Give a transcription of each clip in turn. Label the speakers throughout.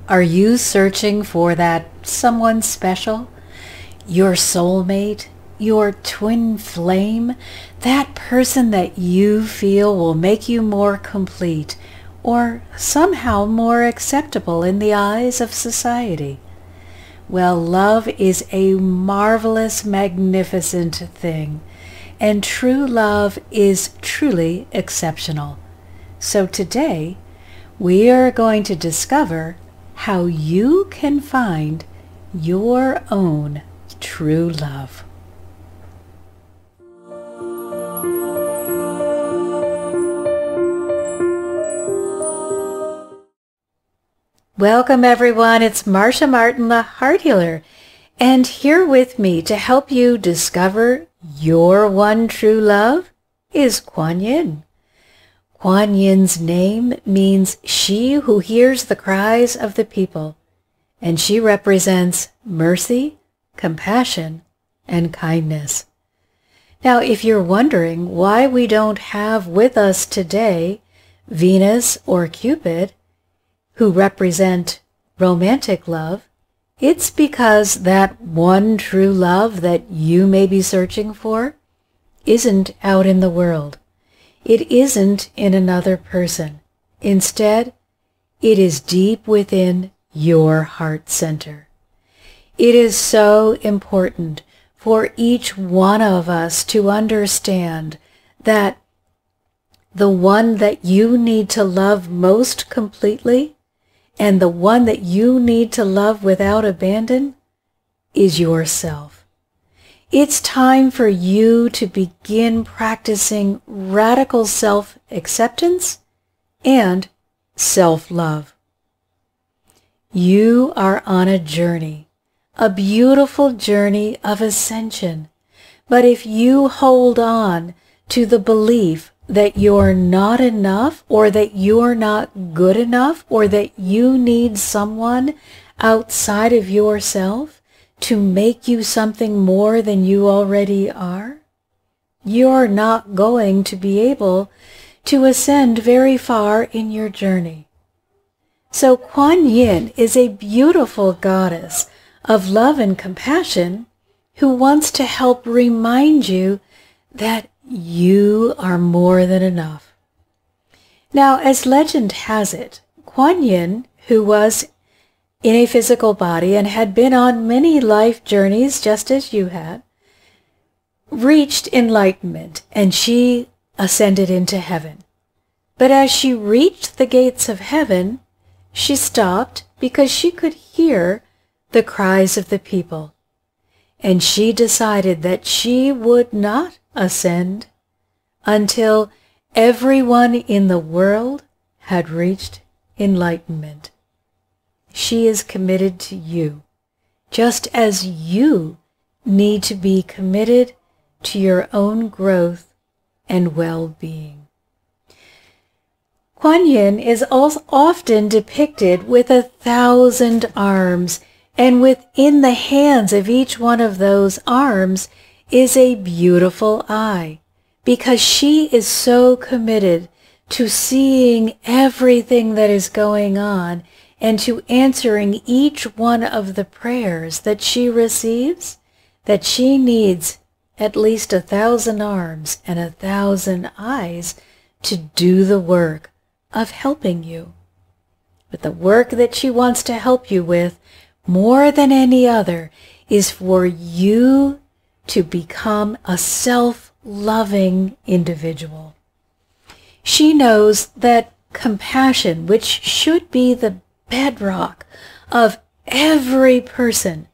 Speaker 1: Are you searching for that someone special? Your soulmate? Your twin flame? That person that you feel will make you more complete or somehow more acceptable in the eyes of society? Well, love is a marvelous, magnificent thing, and true love is truly exceptional. So today, we are going to discover how you can find your own true love. Welcome everyone, it's Marsha Martin, the Heart Healer, and here with me to help you discover your one true love is Kuan Yin. Kuan Yin's name means she who hears the cries of the people, and she represents mercy, compassion, and kindness. Now, if you're wondering why we don't have with us today Venus or Cupid, who represent romantic love, it's because that one true love that you may be searching for isn't out in the world. It isn't in another person. Instead, it is deep within your heart center. It is so important for each one of us to understand that the one that you need to love most completely and the one that you need to love without abandon is yourself. It's time for you to begin practicing radical self-acceptance and self-love. You are on a journey, a beautiful journey of ascension. But if you hold on to the belief that you're not enough, or that you're not good enough, or that you need someone outside of yourself to make you something more than you already are, you're not going to be able to ascend very far in your journey. So Kuan Yin is a beautiful goddess of love and compassion who wants to help remind you that you are more than enough. Now, as legend has it, Kuan Yin, who was in a physical body and had been on many life journeys just as you had, reached enlightenment and she ascended into heaven. But as she reached the gates of heaven, she stopped because she could hear the cries of the people. And she decided that she would not ascend until everyone in the world had reached enlightenment. She is committed to you, just as you need to be committed to your own growth and well-being. Kuan Yin is also often depicted with 1,000 arms, and within the hands of each one of those arms is a beautiful eye, because she is so committed to seeing everything that is going on and to answering each one of the prayers that she receives, that she needs at least 1,000 arms and 1,000 eyes to do the work of helping you. But the work that she wants to help you with more than any other is for you to become a self-loving individual. She knows that compassion, which should be the bedrock of every person,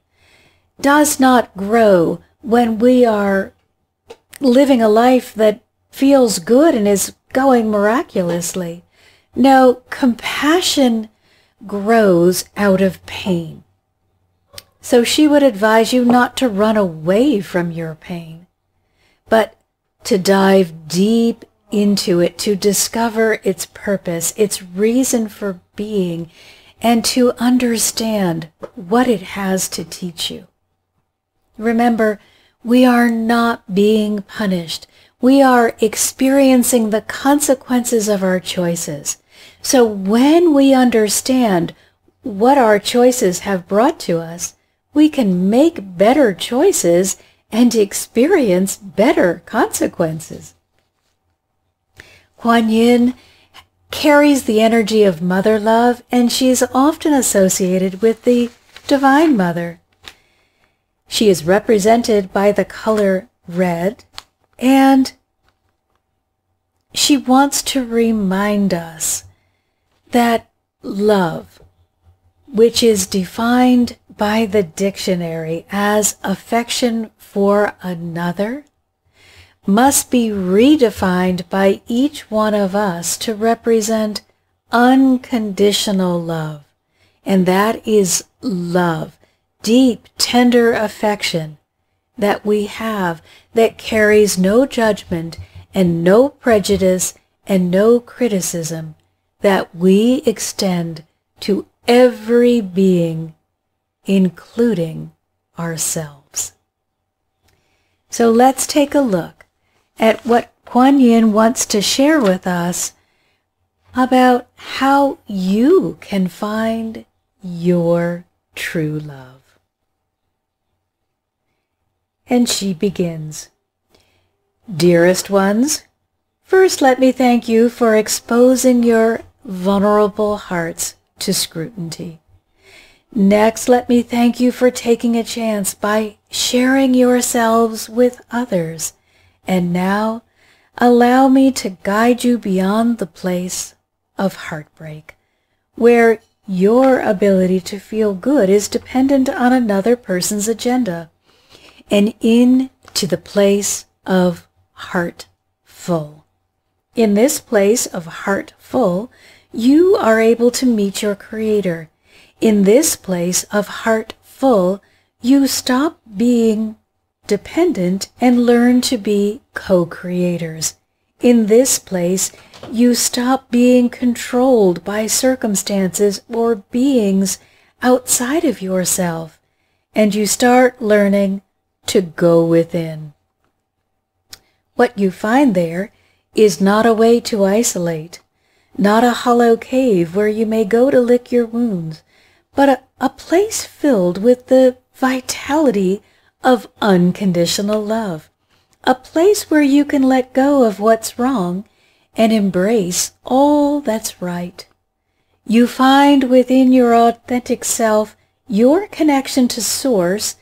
Speaker 1: does not grow when we are living a life that feels good and is going miraculously. No, compassion grows out of pain. So she would advise you not to run away from your pain, but to dive deep into it, to discover its purpose, its reason for being, and to understand what it has to teach you. Remember, we are not being punished. We are experiencing the consequences of our choices. So when we understand what our choices have brought to us, we can make better choices and experience better consequences. Kuan Yin carries the energy of mother love, and she is often associated with the Divine Mother. She is represented by the color red, and she wants to remind us that love, which is defined by the dictionary as affection for another, must be redefined by each one of us to represent unconditional love. And that is love, deep, tender affection that we have that carries no judgment and no prejudice and no criticism, that we extend to every being, including ourselves. So let's take a look at what Kuan Yin wants to share with us about how you can find your true love. And she begins, "Dearest ones, first let me thank you for exposing your vulnerable hearts to scrutiny. Next, let me thank you for taking a chance by sharing yourselves with others. And now, allow me to guide you beyond the place of heartbreak, where your ability to feel good is dependent on another person's agenda, and into the place of heart full. In this place of heart full, you are able to meet your Creator. In this place of heart full, you stop being dependent and learn to be co-creators. In this place, you stop being controlled by circumstances or beings outside of yourself, and you start learning to go within. What you find there is not a way to isolate, not a hollow cave where you may go to lick your wounds, but a place filled with the vitality of unconditional love, a place where you can let go of what's wrong and embrace all that's right. You find within your authentic self your connection to Source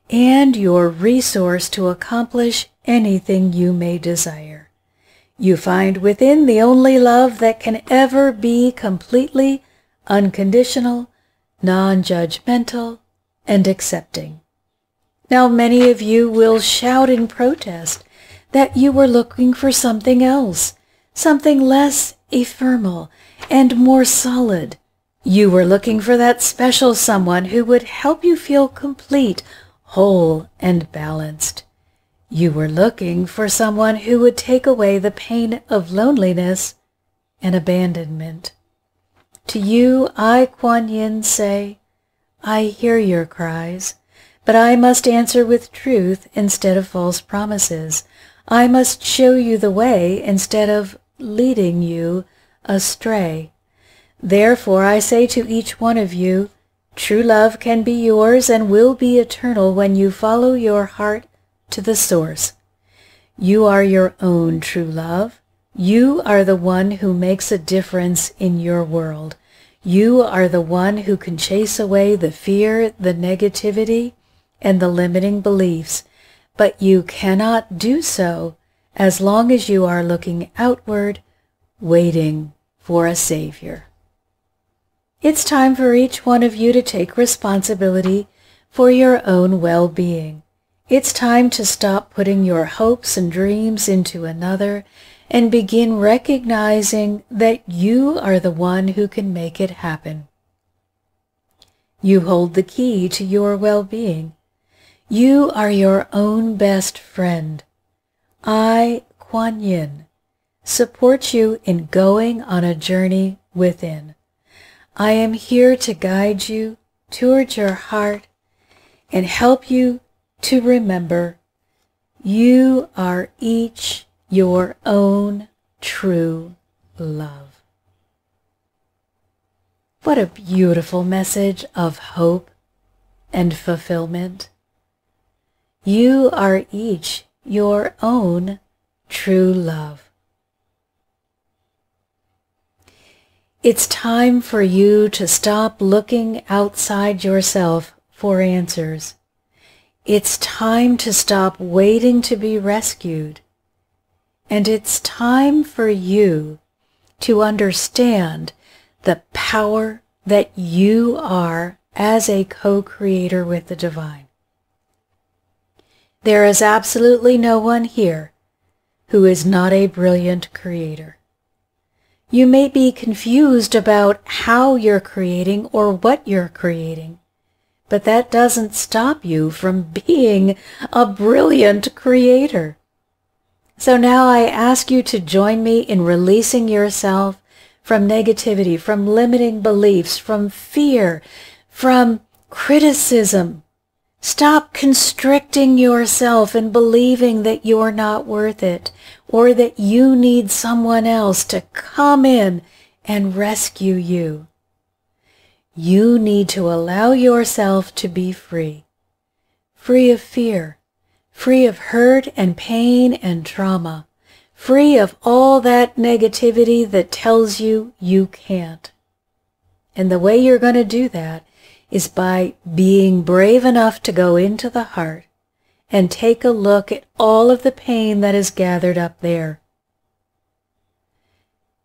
Speaker 1: and your resource to accomplish anything you may desire. You find within the only love that can ever be completely unconditional, non-judgmental, and accepting. Now many of you will shout in protest that you were looking for something else, something less ephemeral and more solid. You were looking for that special someone who would help you feel complete, whole, and balanced. You were looking for someone who would take away the pain of loneliness and abandonment. To you, I, Kuan Yin, say, I hear your cries, but I must answer with truth instead of false promises. I must show you the way instead of leading you astray. Therefore, I say to each one of you, true love can be yours and will be eternal when you follow your heart to the Source. You are your own true love. You are the one who makes a difference in your world. You are the one who can chase away the fear, the negativity, and the limiting beliefs, but you cannot do so as long as you are looking outward, waiting for a Savior. It's time for each one of you to take responsibility for your own well-being. It's time to stop putting your hopes and dreams into another and begin recognizing that you are the one who can make it happen. You hold the key to your well-being. You are your own best friend. I, Kuan Yin, support you in going on a journey within. I am here to guide you towards your heart and help you to remember you are each your own true love. What a beautiful message of hope and fulfillment. You are each your own true love. It's time for you to stop looking outside yourself for answers. It's time to stop waiting to be rescued. And it's time for you to understand the power that you are as a co-creator with the divine. There is absolutely no one here who is not a brilliant creator. You may be confused about how you're creating or what you're creating, but that doesn't stop you from being a brilliant creator. So now I ask you to join me in releasing yourself from negativity, from limiting beliefs, from fear, from criticism. Stop constricting yourself and believing that you're not worth it, or that you need someone else to come in and rescue you. You need to allow yourself to be free. Free of fear, free of hurt and pain and trauma, free of all that negativity that tells you you can't. And the way you're going to do that is by being brave enough to go into the heart and take a look at all of the pain that is gathered up there.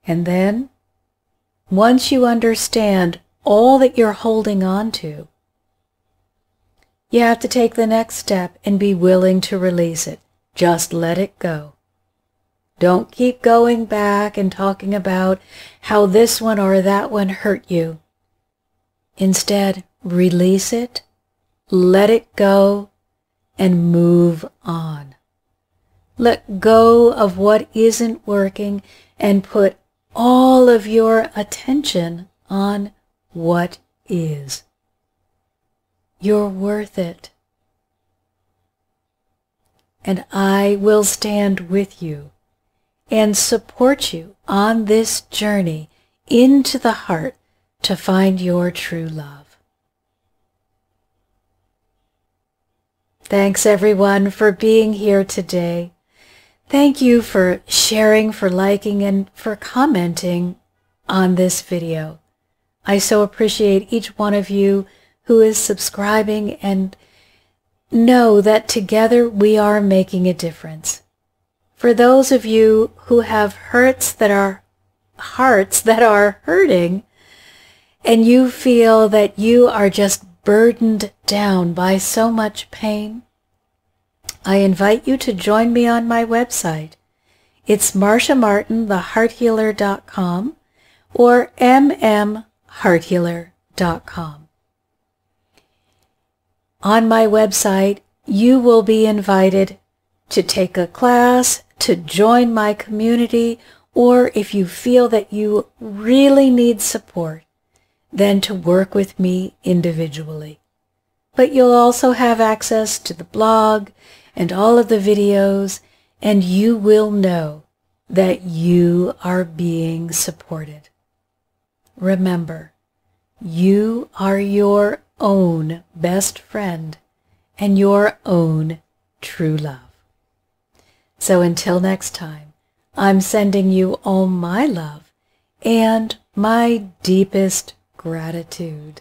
Speaker 1: And then, once you understand all that you're holding on to, you have to take the next step and be willing to release it. Just let it go. Don't keep going back and talking about how this one or that one hurt you. Instead, release it, let it go, and move on. Let go of what isn't working and put all of your attention on what is. You're worth it. And I will stand with you and support you on this journey into the heart to find your true love. Thanks everyone for being here today. Thank you for sharing, for liking, and for commenting on this video. I so appreciate each one of you who is subscribing, and know that together we are making a difference. For those of you who have hearts that are hurting, and you feel that you are just burdened down by so much pain, I invite you to join me on my website. It's marshamartinthehearthealer.com or mmhearthealer.com. On my website, you will be invited to take a class, to join my community, or if you feel that you really need support, then to work with me individually. But you'll also have access to the blog and all of the videos, and you will know that you are being supported. Remember, you are your own best friend and your own true love. So until next time, I'm sending you all my love and my deepest gratitude.